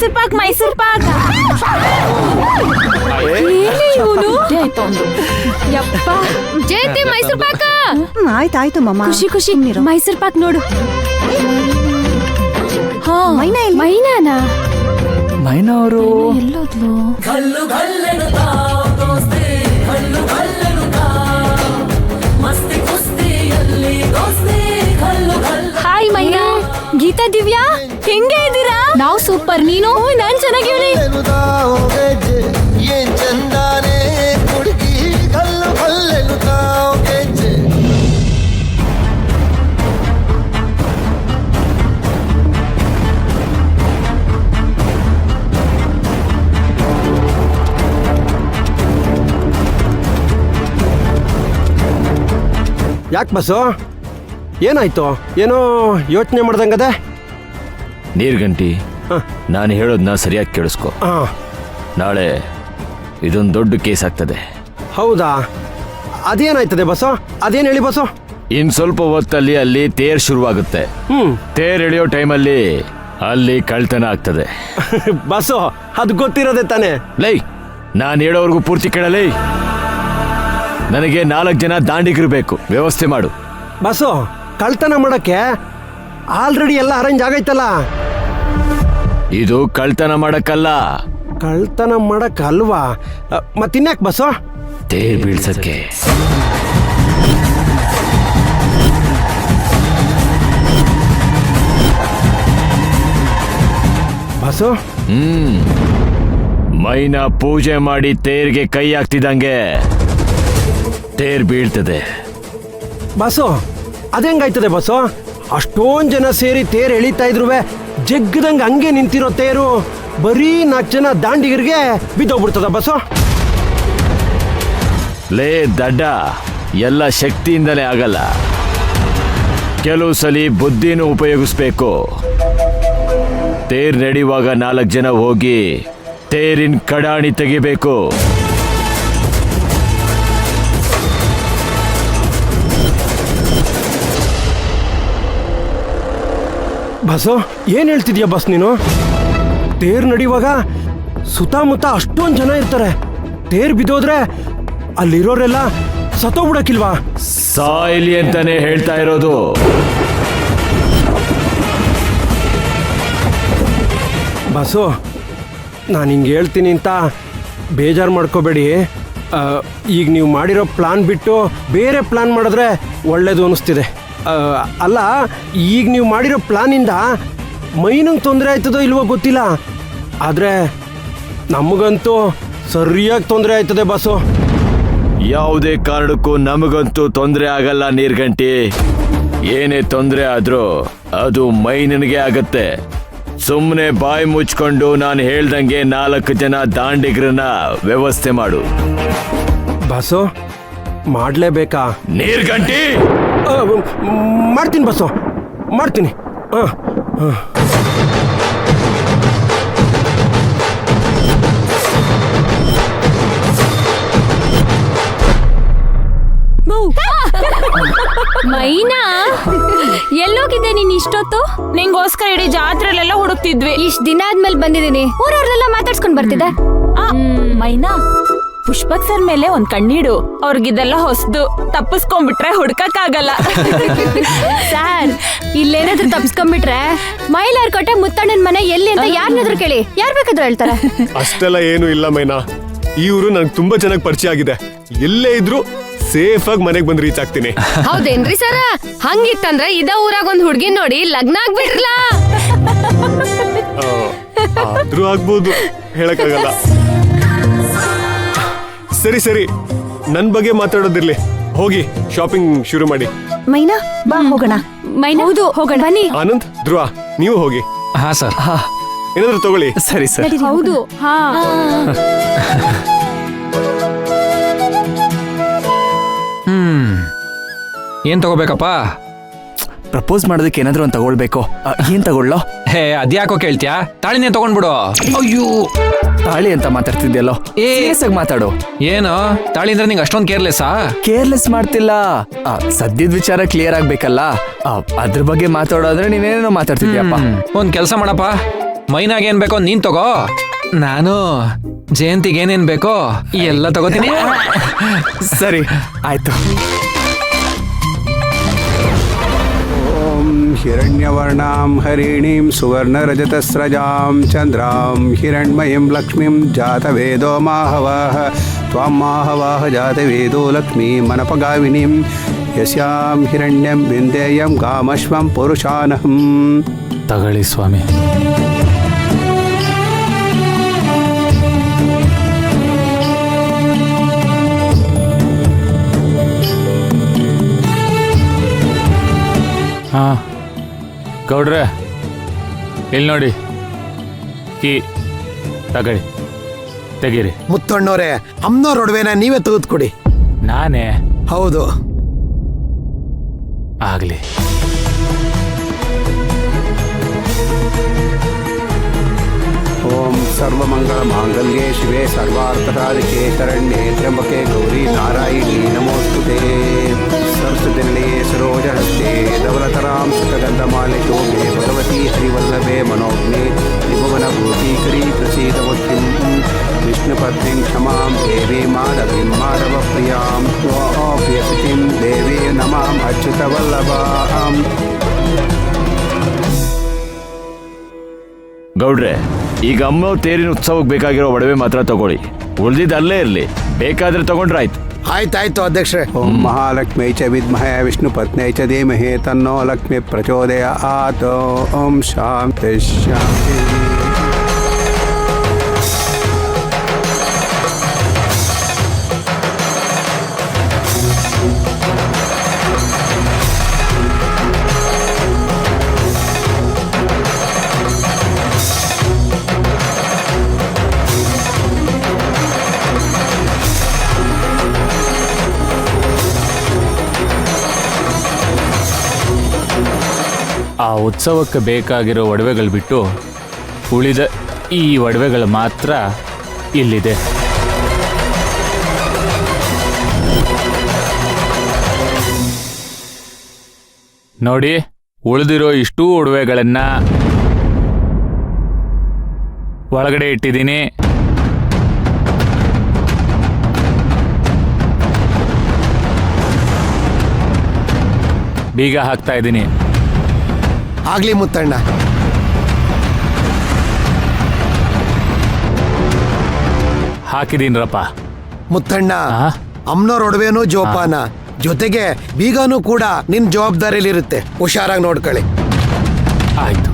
ಮೈಸೂರ್ ಪಾಕ್ ಮೈಸೂರ್ ಪಾಕ್. ಯಪ್ಪ ಜಯಂತಿ ಮೈಸೂರ್ ಪಾಕ. ಆಯ್ತಾಯ್ತು ಮಮ್ಮ. ಖುಷಿ ಖುಷಿ ಮೈಸೂರ್ ಪಾಕ್ ನೋಡು. ಹಾ ಮೈನಾನಾ ಮೈನಾ ಅವರು ಎಲ್ಲೋದ್ಲು? ಹಾಯ್ ಮೈನಾ, ಗೀತಾ, ದಿವ್ಯಾ ಹೆಂಗೆ ಇದ್ದೀರಾ? ನಾವು ಸೂಪರ್. ನೀನು? ನಾನ್ ಚೆನ್ನಾಗಿವ್ನಿ. ಯಾಕೆ ಬಸ್ಸು, ಏನಾಯ್ತು? ಏನೋ ಯೋಚನೆ ಮಾಡ್ದಂಗದೆ. ನೀರ್ಗಂಟಿ, ನಾನು ಹೇಳೋದನ್ನ ಸರಿಯಾಗಿ ಕೇಳಿಸ್ಕೊ. ನಾಳೆ ಇದೊಂದು ದೊಡ್ಡ ಕೇಸ್ ಆಗ್ತದೆ. ಹೌದಾ? ಅದೇನಾಯ್ತದೆ ಬಸ್ಸು? ಅದೇನು ಹೇಳಿ ಬಸ್ಸು. ಇನ್ ಸ್ವಲ್ಪ ಹೊತ್ತಲ್ಲಿ ಅಲ್ಲಿ ತೇರ್ ಶುರುವಾಗುತ್ತೆ. ತೇರ್ ಎಳೆಯೋ ಟೈಮಲ್ಲಿ ಅಲ್ಲಿ ಕಳ್ತನ ಆಗ್ತದೆ. ಬಸ್ಸು, ಅದು ಗೊತ್ತಿರೋದೆ ತಾನೆ. ಲೈ, ನಾನು ಹೇಳೋವರೆಗೂ ಪೂರ್ತಿ ಕೇಳಲೇ. ನನಗೆ 4 ಜನ ದಾಂಡಿಗರು ಬೇಕು, ವ್ಯವಸ್ಥೆ ಮಾಡು. ಬಸ್ಸು, ಕಳ್ತನ ಮಾಡಕ್ಕೆ ಆಲ್ರೆಡಿ ಎಲ್ಲ ಅರೇಂಜ್ ಆಗೈತಲ್ಲ. ಇದು ಕಳ್ತನ ಮಾಡಕ್ಕಲ್ಲ. ಕಳ್ತನ ಮಾಡಕ್ಕಲ್ವಾ? ಮತ್ತಿನ್ಯಾಕೆ ಬಸ್ಸು? ತೇರ್ ಬೀಳ್ಸಕ್ಕೆ. ಬಸ್ಸು, ಮೈನಾ ಪೂಜೆ ಮಾಡಿ ತೇರ್ಗೆ ಕೈ ಹಾಕ್ತಿದ್ದಂಗೆ ತೇರ್ ಬೀಳ್ತದೆ. ಬಸ್ಸು, ಅದೆಂಗಾಯ್ತದೆ ಬಸ್ಸು? ಅಷ್ಟೊಂದು ಜನ ಸೇರಿ ತೇರು ಎಳಿತಾ ಇದ್ರು, ಜಗ್ಗದಂಗೆ ಹಂಗೆ ನಿಂತಿರೋ ತೇರು ಬರೀ 4 ಜನ ದಾಂಡಿಗರಿಗೆ ಬಿದ್ದೋಗ್ಬಿಡ್ತದ ಬಸ್ಸು? ಲೇ ದಡ್ಡ, ಎಲ್ಲ ಶಕ್ತಿಯಿಂದಲೇ ಆಗಲ್ಲ. ಕೆಲವು ಸಲಿ ಬುದ್ಧಿನೂ ಉಪಯೋಗಿಸ್ಬೇಕು. ತೇರ್ ನಡೆಯುವಾಗ 4 ಜನ ಹೋಗಿ ತೇರಿನ ಕಡಾಣಿ ತೆಗಿಬೇಕು. ಬಸ್ಸು, ಏನ್ ಹೇಳ್ತಿದ್ಯಾ ಬಸ್ ನೀನು? ತೇರ್ ನಡೆಯುವಾಗ ಸುತ್ತಮುತ್ತ ಅಷ್ಟೊಂದು ಜನ ಇರ್ತಾರೆ. ತೇರ್ ಬಿದ್ದೋದ್ರೆ ಅಲ್ಲಿರೋರೆಲ್ಲ ಸತ್ತೋಗ್ಬಿಡಕ್ಕಿಲ್ವಾ? ಸಾಯ್ಲಿ ಅಂತಾನೆ ಹೇಳ್ತಾ ಇರೋದು. ಬಸ್ಸು, ನಾನು ಹಿಂಗೆ ಹೇಳ್ತೀನಿ ಅಂತ ಬೇಜಾರು ಮಾಡ್ಕೋಬೇಡಿ. ಈಗ ನೀವು ಮಾಡಿರೋ ಪ್ಲಾನ್ ಬಿಟ್ಟು ಬೇರೆ ಪ್ಲಾನ್ ಮಾಡಿದ್ರೆ ಒಳ್ಳೇದು ಅನ್ನಿಸ್ತಿದೆ. ಅಲ್ಲ, ಈಗ ನೀವು ಮಾಡಿರೋ ಪ್ಲಾನಿಂದ ಮೈನಂಗೆ ತೊಂದರೆ ಆಯ್ತದೋ ಇಲ್ವೋ ಗೊತ್ತಿಲ್ಲ, ಆದರೆ ನಮಗಂತೂ ಸರಿಯಾಗಿ ತೊಂದರೆ ಆಯ್ತದೆ ಬಸ್ಸು. ಯಾವುದೇ ಕಾರಣಕ್ಕೂ ನಮಗಂತೂ ತೊಂದರೆ ಆಗಲ್ಲ ನೀರ್ಗಂಟಿ. ಏನೇ ತೊಂದರೆ ಆದ್ರೂ ಅದು ಮೈನನಿಗೆ ಆಗತ್ತೆ. ಸುಮ್ಮನೆ ಬಾಯಿ ಮುಚ್ಕೊಂಡು ನಾನು ಹೇಳ್ದಂಗೆ 4 ಜನ ದಾಂಡಿಗರನ್ನ ವ್ಯವಸ್ಥೆ ಮಾಡು. ಬಸ್ಸು, ಮಾಡಲೇಬೇಕಾ? ನೀರ್ಗಂಟಿ, ಮಾಡ್ತೀನಿ ಬಸ್ಸು, ಮಾಡ್ತೀನಿ. ಮೈನಾ, ಎಲ್ಲೋಗಿದ್ದೆ ನೀನ್ ಇಷ್ಟೊತ್ತು? ನಿಂಗೋಸ್ಕರ ಇಡೀ ಜಾತ್ರೆಲೆಲ್ಲ ಹುಡುಕ್ತಿದ್ವಿ. ಇಷ್ಟ್ ದಿನ ಆದ್ಮೇಲೆ ಬಂದಿದ್ದೀನಿ. ಊರವ್ರನ್ನೆಲ್ಲ ಮಾತಾಡ್ಸ್ಕೊಂಡ್ ಬರ್ತಿದ್ದೆ. ಮೈನಾ, ಪುಷ್ಪಕ್ ಸರ್ ಮೇಲೆ ಒಂದ್ ಕಣ್ಣಿಡು. ಅವ್ರಿಗಿದೆಲ್ಲ ಹೊಸ್ದು, ತಪ್ಪಿಸ್ಕೊಂಡ್ಬಿಟ್ರೆ ಹುಡ್ಕಕ್ಕಾಗಲ್ಲ. ಸರ್, ಇಲ್ಲೇನಾದ್ರೂ ತಪ್ಸ್ಕೊಂಡ್ಬಿಟ್ರೆ ಮೈಲಾರ್ಕೋಟೆ ಮುತ್ತಣ್ಣನ್ ಮನೆ ಎಲ್ಲಿ ಅಂತ ಯಾರನ್ನಾದ್ರೂ ಕೇಳಿ, ಯಾರ್ ಬೇಕಾದ್ರೂ ಹೇಳ್ತಾರೆ. ಅಷ್ಟೆಲ್ಲ ಏನು ಇಲ್ಲ ಮೈನಾ, ಈ ಊರು ನಂಗೆ ತುಂಬಾ ಚೆನ್ನಾಗಿ ಪರಿಚಯ ಆಗಿದೆ. ಎಲ್ಲೇ ಇದ್ರು ಸೇಫ್ ಆಗಿ ಮನೆಗೆ ಬಂದು ರೀಚ್ ಆಗ್ತೀನಿ. ಹೌದೇನ್ರಿ ಸರ? ಹಂಗಿತ್ತಂದ್ರೆ ಇದ ಊರಾಗ ಒಂದ್ ಹುಡ್ಗಿನ್ ನೋಡಿ ಲಗ್ನ ಆಗ್ಬಿಡ್ರಲ್ಲ. ಆದ್ರೂ ಆಗ್ಬೋದು, ಹೇಳಕ್ಕಾಗಲ್ಲ. ಸರಿ ಸರಿ, ನನ್ ಬಗ್ಗೆ ಮಾತಾಡೋದಿರ್ಲಿ, ಹೋಗಿ ಶಾಪಿಂಗ್ ಶುರು ಮಾಡಿ. ಮೈನಾ, ಬಾ ಹೋಗೋಣ. ಮೈನಾ, ಹೌದು ಹೋಗೋಣ ಬನ್ನಿ. ಆನಂದ್, ಧ್ರುವ, ನೀವು ಹೋಗಿ. ಹಾ ಸರ್. ಏನಾದ್ರು ತಗೊಳ್ಳಿ. ಸರಿ ಸರ್. ಹೌದು. ಹಾ, ಏನ್ ತಗೋಬೇಕಪ್ಪ? ಪ್ರಪೋಸ್ ಮಾಡೋದಕ್ಕೆ ಏನಾದ್ರು ಒಂದು ತಗೊಳ್ಬೇಕು. ಏನ್ ತಗೊಳ್ಳೋ? ಹೇ, ಅದ್ಯಾಕೋ ಕೇಳ್ತ್ಯಾ? ತಾಳಿನೇ ತಗೊಂಡ್ಬಿಡು. ಅಯ್ಯೋ, ತಾಳಿ ಅಂತ ಮಾತಾಡ್ತಿದ್ಯಲ್ಲೋ, ಸೀರಿಯಸ್ ಆಗಿ ಮಾತಾಡು. ಏನು ತಾಳಿ ಅಂದ್ರೆ ನಿಂಗೆ ಅಷ್ಟೊಂದು ಕೇರ್ಲೆಸ್ಸಾ? ಕೇರ್ಲೆಸ್ ಮಾಡ್ತಿಲ್ಲ, ಸದ್ಯದ ವಿಚಾರ ಕ್ಲಿಯರ್ ಆಗ್ಬೇಕಲ್ಲ, ಅದ್ರ ಬಗ್ಗೆ ಮಾತಾಡೋದ್ರೆ ನೀನೇನೋ ಮಾತಾಡ್ತಿದ್ಯಪ್ಪ. ಒಂದ್ ಕೆಲ್ಸ ಮಾಡಪ್ಪ, ಮೈನಾಗ ಏನ್ ಬೇಕೋ ನೀನ್ ತಗೋ, ನಾನು ಜಯಂತಿಗೆ ಏನೇನ್ ಬೇಕೋ ಎಲ್ಲ ತಗೋತೀನಿ. ಸರಿ ಆಯ್ತು. ಓಂ ಹಿರಣ್ಯವರ್ಣಾಂ ಹರಿಣೀಂ ಸುವರ್ಣರಜತಸ್ರಜಾಂ ಚಂದ್ರಾಂ ಹಿರಣ್ಮಯೀಂ ಲಕ್ಷ್ಮೀಂ ಜಾತವೇದೋ ಮಾಹವಃ ತ್ವಾಂ ಮಾಹವಃ ಜಾತವೇದೋ ಲಕ್ಷ್ಮೀಮನಪಗಾಮಿನೀಂ ಯಸ್ಯಾಂ ಹಿರಣ್ಯಂ ವಿಂದೇಯಂ ಗಾಮಶ್ವಂ ಪುರುಷಾನಹಂ. ತಗೊಳ್ಳಿ ಸ್ವಾಮಿ. ಹಾ ಗೌಡ್ರೆ, ಇಲ್ಲಿ ನೋಡಿ ಕೀ ತಗೊಳ್ಳಿ, ತೆಗೀರಿ. ಮುತ್ತಣ್ಣವ್ರೆ, ಅಮ್ಮನವ್ರ ಒಡವೆನ ನೀವೇ ತೆಗೆದುಕೊಡಿ. ನಾನೇ? ಹೌದು. ಆಗ್ಲಿ. ಓಂ ಸರ್ವಮಂಗಳ ಮಾಂಗಲ್ಯೆ ಶಿವೆ ಸರ್ವಾರ್ಥಸಾಧಿಕೆ ಶರಣ್ಯೆ ತ್ರ್ಯಂಬಕೆ ಗೌರಿ ನಾರಾಯಣಿ ನಮೋಸ್ತುತೆ. ಸರಸ್ವತಿರ್ಣೇ ಸರೋಜಹಸ್ತೆ ಧವಲತರಾಂ ಸುಖಗಂಧಮಾಲೆ ಶೋಭೆ ಭಗವತಿ ಹರಿವಲ್ಲಭೆ ಮನೋಜ್ಞೆ ತ್ರಿಭುವನ ಭೂತೀಕರಿ ಪ್ರಸೀದವತ್ಯಂ ವಿಷ್ಣುಪತ್ನಿಂ ಕ್ಷಮಾಂ ದೇವಿ ಮಾಧವೀಂ ಮಾಧವ ಪ್ರಿಯಾಂ ಪ್ರಿಯಸತಿಂ ದೇವಿ ನಮಾಂ ಅಚ್ಯುತವಲ್ಲಭಾಂ. ಗೌಡ್ರೆ, ಈಗ ಅಮ್ಮ ತೇರಿನ ಉತ್ಸವಕ್ಕೆ ಬೇಕಾಗಿರೋ ಒಡವೆ ಮಾತ್ರ ತಗೊಳ್ಳಿ, ಉಳ್ದಿದ್ದು ಅಲ್ಲೇ ಇರಲಿ. ಬೇಕಾದ್ರೆ ತಗೊಂಡ್ರಾಯ್ತು. ಆಯ್ತಾಯ್ತು ಅಧ್ಯಕ್ಷರೇ. ಓಂ ಮಹಾಲಕ್ಷ್ಮೈ ಚ ವಿದ್ಮಹೇ ವಿಷ್ಣು ಪತ್ನೇ ಚ ಧೀಮಹಿ ತನ್ನೋ ಲಕ್ಷ್ಮಿ ಪ್ರಚೋದಯಾತ್. ಓಂ ಶಾಂತಿ ಶಾಂತಿ. ಆ ಉತ್ಸವಕ್ಕೆ ಬೇಕಾಗಿರೋ ಒಡವೆಗಳು ಬಿಟ್ಟು ಉಳಿದ ಈ ಒಡವೆಗಳು ಮಾತ್ರ ಇಲ್ಲಿದೆ. ನೋಡಿ, ಉಳಿದಿರೋ ಇಷ್ಟೂ ಒಡವೆಗಳನ್ನ ಒಳಗಡೆ ಇಟ್ಟಿದ್ದೀನಿ. ಬೀಗ ಹಾಕ್ತಾ ಇದ್ದೀನಿ. ಆಗ್ಲಿ ಮುತ್ತಣ್ಣ. ಹಾಕಿದೀನ್ರಪ್ಪ. ಮುತ್ತಣ್ಣ, ಅಮ್ಮನವ್ರ ಒಡವೆನೂ ಜೋಪಾನ, ಜೊತೆಗೆ ಬೀಗನೂ ಕೂಡ ನಿನ್ ಜವಾಬ್ದಾರಿಲಿರುತ್ತೆ. ಹುಷಾರಾಗಿ ನೋಡ್ಕೊಳ್ಳಿ. ಆಯ್ತು.